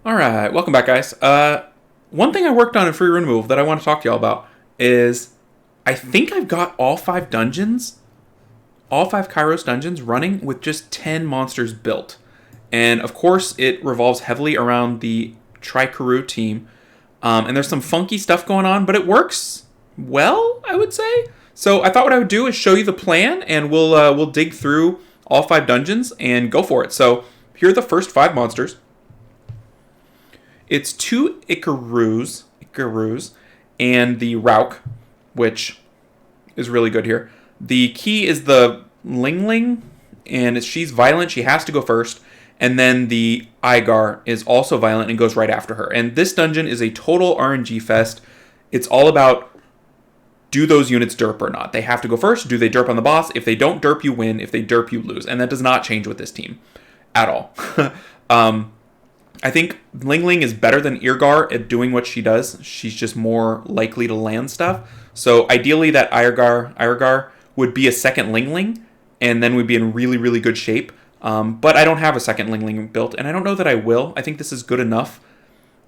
Alright, welcome back, guys. One thing I worked on in Free Rune Removal that I want to talk to y'all about is I think I've got all 5 dungeons, all 5 Kairos dungeons running with just 10 monsters built. And of course, it revolves heavily around the Trikaru team. And there's some funky stuff going on, but it works well, I would say. So I thought what I would do is show you the plan, and we'll dig through all 5 dungeons and go for it. So here are the first 5 monsters. It's 2 Icarus, and the Rauk, which is really good here. The key is the Ling Ling, and she's violent. She has to go first. And then the Igar is also violent and goes right after her. And this dungeon is a total RNG fest. It's all about, do those units derp or not? They have to go first. Do they derp on the boss? If they don't derp, you win. If they derp, you lose. And that does not change with this team at all. I think Ling Ling is better than Irgar at doing what she does. She's just more likely to land stuff. So ideally that Irgar would be a second Ling Ling, and then we'd be in really, really good shape. But I don't have a second Ling Ling built, and I don't know that I will. I think this is good enough.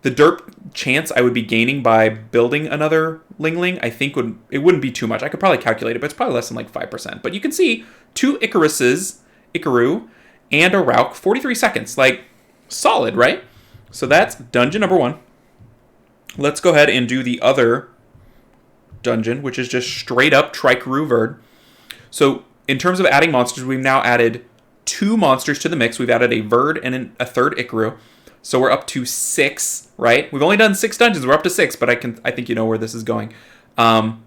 The derp chance I would be gaining by building another Ling Ling, I think it wouldn't be too much. I could probably calculate it, but it's probably less than like 5%. But you can see 2 Ikaru, and a Rauk, 43 seconds. Like, solid, right? So that's dungeon number 1. Let's go ahead and do the other dungeon, which is just straight up Trikaru Verd. So in terms of adding monsters, we've now added 2 monsters to the mix. We've added a Verd and a third Ikaru. So we're up to 6, right? We've only done 6 dungeons. We're up to 6, but I think you know where this is going. And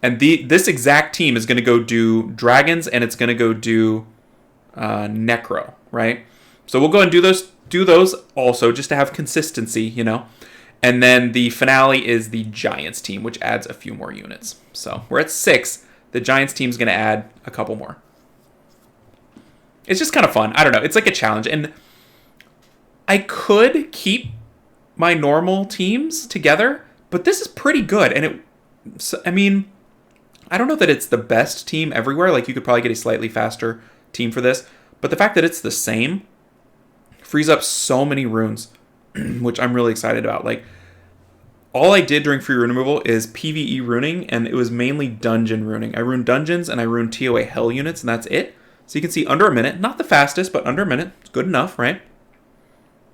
this exact team is going to go do dragons, and it's going to go do Necro, right? So we'll go and do those also, just to have consistency, you know. And then the finale is the Giants team, which adds a few more units. So we're at 6. The Giants team is going to add a couple more. It's just kind of fun. I don't know. It's like a challenge. And I could keep my normal teams together, but this is pretty good. And I don't know that it's the best team everywhere. Like, you could probably get a slightly faster team for this. But the fact that it's the same frees up so many runes, which I'm really excited about. Like, all I did during free rune removal is PvE runing, and it was mainly dungeon runing. I runed dungeons, and I runed TOA hell units, and that's it. So you can see under a minute. Not the fastest, but under a minute. It's good enough, right?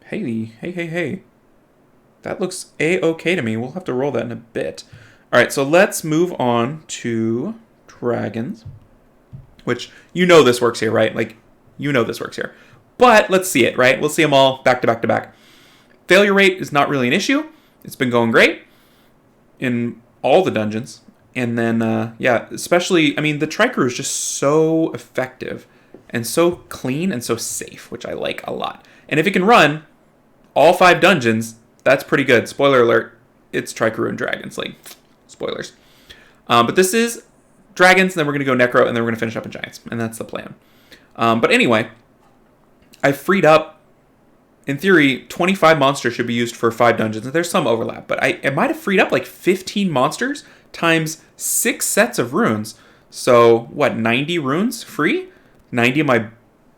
Hey. That looks A-okay to me. We'll have to roll that in a bit. All right, so let's move on to dragons, which you know this works here, right? Like, you know this works here. But let's see it, right? We'll see them all back to back to back. Failure rate is not really an issue. It's been going great in all the dungeons. And then, especially, the Trikaru is just so effective and so clean and so safe, which I like a lot. And if it can run all 5 dungeons, that's pretty good. Spoiler alert, it's Trikaru and dragons. Like, spoilers. But this is dragons, and then we're going to go Necro, and then we're going to finish up in giants. And that's the plan. But anyway, I freed up, in theory, 25 monsters should be used for 5 dungeons. And there's some overlap, but I might have freed up like 15 monsters times 6 sets of runes. So, 90 runes free? 90 of my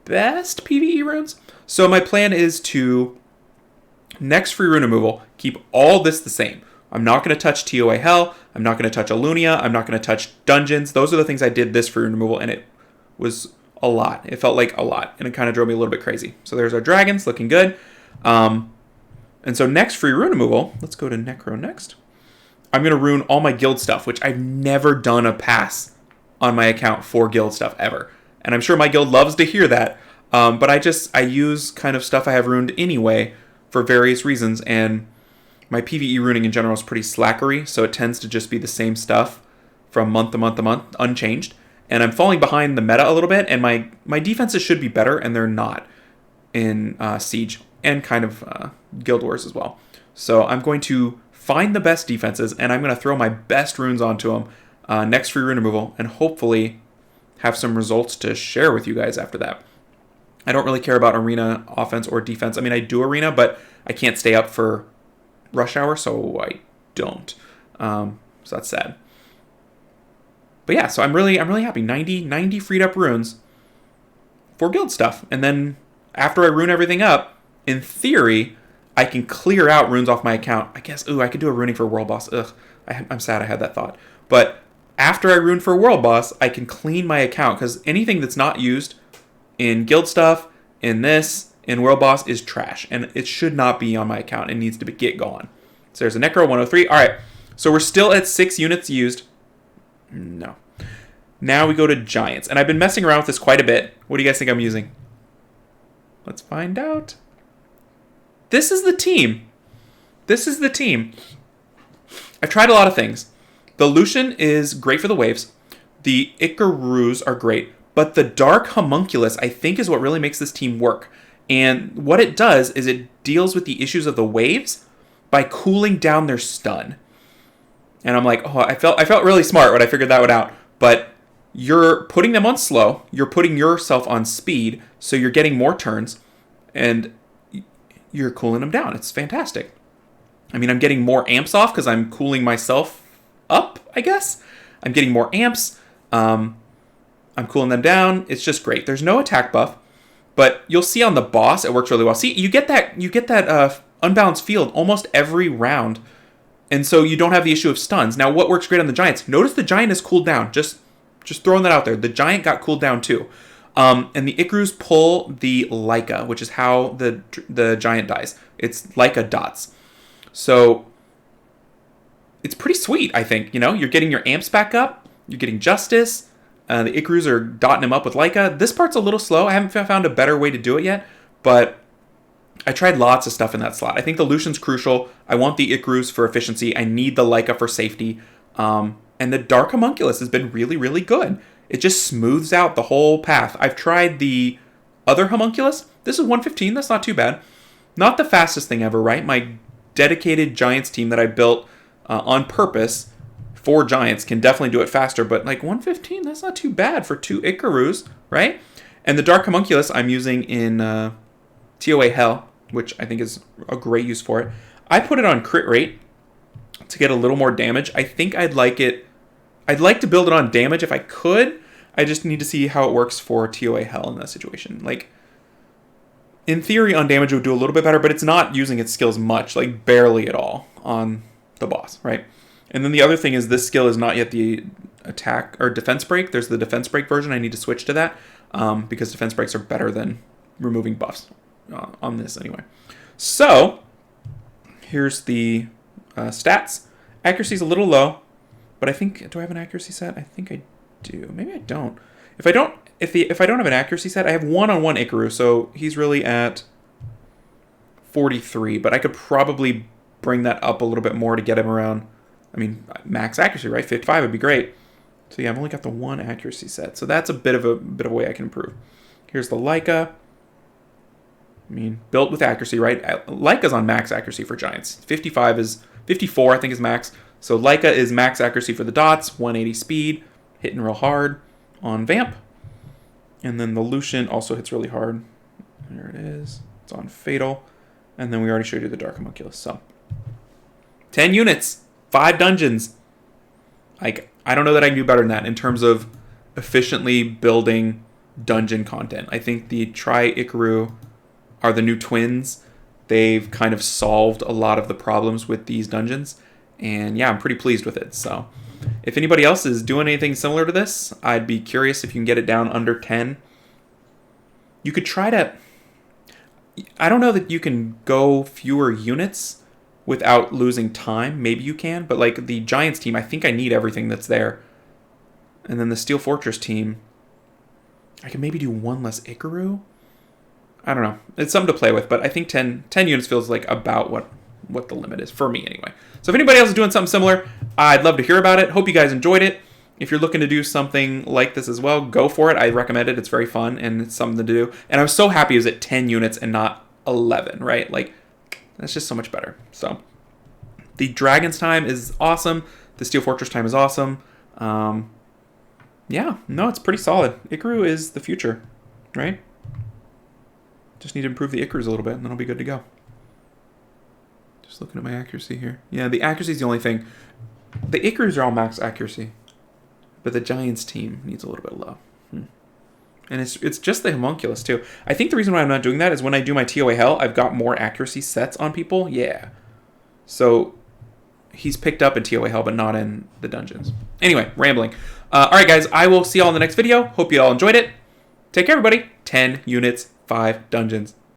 best PvE runes? So my plan is to, next free rune removal, keep all this the same. I'm not going to touch TOA Hell. I'm not going to touch Alunia. I'm not going to touch dungeons. Those are the things I did this free rune removal, and it was a lot. It felt like a lot, and it kind of drove me a little bit crazy. So there's our dragons, looking good. And so next free rune removal, let's go to Necro next. I'm going to rune all my guild stuff, which I've never done a pass on my account for guild stuff ever. And I'm sure my guild loves to hear that. But I use kind of stuff I have runed anyway for various reasons. And my PvE runing in general is pretty slackery. So it tends to just be the same stuff from month to month to month, unchanged. And I'm falling behind the meta a little bit. And my defenses should be better, and they're not in Siege and kind of Guild Wars as well. So I'm going to find the best defenses, and I'm going to throw my best runes onto them next free rune removal, and hopefully have some results to share with you guys after that. I don't really care about arena offense or defense. I do arena, but I can't stay up for rush hour, so I don't. So that's sad. But yeah, so I'm really happy. 90 freed up runes for guild stuff. And then after I rune everything up, in theory, I can clear out runes off my account. I guess, I could do a runing for World Boss. Ugh, I'm sad I had that thought. But after I rune for World Boss, I can clean my account, because anything that's not used in guild stuff, in World Boss, is trash. And it should not be on my account. It needs to get gone. So there's a Necro 103. All right, so we're still at 6 units used. No. Now we go to Giants. And I've been messing around with this quite a bit. What do you guys think I'm using? Let's find out. This is the team. I've tried a lot of things. The Lucian is great for the waves. The Icarus are great. But the Dark Homunculus, I think, is what really makes this team work. And what it does is it deals with the issues of the waves by cooling down their stun. And I'm like, I felt really smart when I figured that one out. But you're putting them on slow. You're putting yourself on speed. So you're getting more turns. And you're cooling them down. It's fantastic. I mean, I'm getting more amps off because I'm cooling myself up, I guess. I'm getting more amps. I'm cooling them down. It's just great. There's no attack buff. But you'll see on the boss, it works really well. See, you get that unbalanced field almost every round. And so you don't have the issue of stuns. Now, what works great on the Giants? Notice the Giant is cooled down. Just throwing that out there. The Giant got cooled down too. And the Icarus pull the Leica, which is how the Giant dies. It's Leica dots. So it's pretty sweet, I think. You're getting your amps back up. You're getting Justice. The Icarus are dotting him up with Leica. This part's a little slow. I haven't found a better way to do it yet. But I tried lots of stuff in that slot. I think the Lucian's crucial. I want the Icarus for efficiency. I need the Leica for safety. And the Dark Homunculus has been really, really good. It just smooths out the whole path. I've tried the other Homunculus. This is 115. That's not too bad. Not the fastest thing ever, right? My dedicated Giants team that I built on purpose for Giants can definitely do it faster. But like 115, that's not too bad for 2 Icarus, right? And the Dark Homunculus I'm using in TOA Hell, which I think is a great use for it. I put it on crit rate to get a little more damage. I think I'd like to build it on damage if I could. I just need to see how it works for TOA Hell in that situation. Like, in theory, on damage it would do a little bit better, but it's not using its skills much, like barely at all on the boss, right? And then the other thing is this skill is not yet the attack or defense break. There's the defense break version. I need to switch to that because defense breaks are better than removing buffs on this anyway. So, here's the stats. Accuracy's a little low. But I think, do I have an accuracy set? I think I do. Maybe I don't. If I don't have an accuracy set, I have 1-on-1 Icarus, so he's really at 43. But I could probably bring that up a little bit more to get him around. I mean, max accuracy, right? 55 would be great. So yeah, I've only got the 1 accuracy set, so that's a bit of a way I can improve. Here's the Leica. I mean, built with accuracy, right? Leica's on max accuracy for Giants. 54, I think, is max. So Leica is max accuracy for the dots, 180 speed, hitting real hard on Vamp. And then the Lucian also hits really hard. There it is. It's on Fatal. And then we already showed you the Dark Homunculus. So 10 units, 5 dungeons. Like, I don't know that I can do better than that in terms of efficiently building dungeon content. I think the Tri-Icaru are the new twins. They've kind of solved a lot of the problems with these dungeons. And yeah, I'm pretty pleased with it. So if anybody else is doing anything similar to this, I'd be curious if you can get it down under 10. You could try to... I don't know that you can go fewer units without losing time. Maybe you can. But like the Giants team, I think I need everything that's there. And then the Steel Fortress team, I can maybe do 1 less Icaru. I don't know. It's something to play with. But I think 10 units feels like about what the limit is for me anyway. So if anybody else is doing something similar, I'd love to hear about it. Hope you guys enjoyed it. If you're looking to do something like this as well, go for it. I recommend it. It's very fun and it's something to do. And I was so happy it was at 10 units and not 11, right? Like, that's just so much better. So the Dragon's time is awesome. The Steel Fortress time is awesome. Yeah, no, it's pretty solid. Icaru is the future, right? Just need to improve the Icarus a little bit and then I'll be good to go. Just looking at my accuracy here. Yeah, the accuracy is the only thing. The Icarus are all max accuracy. But the Giants team needs a little bit low. And it's just the homunculus, too. I think the reason why I'm not doing that is when I do my TOA Hell, I've got more accuracy sets on people. Yeah. So he's picked up in TOA Hell, but not in the dungeons. Anyway, rambling. All right, guys. I will see y'all in the next video. Hope you all enjoyed it. Take care, everybody. 10 units, 5 dungeons.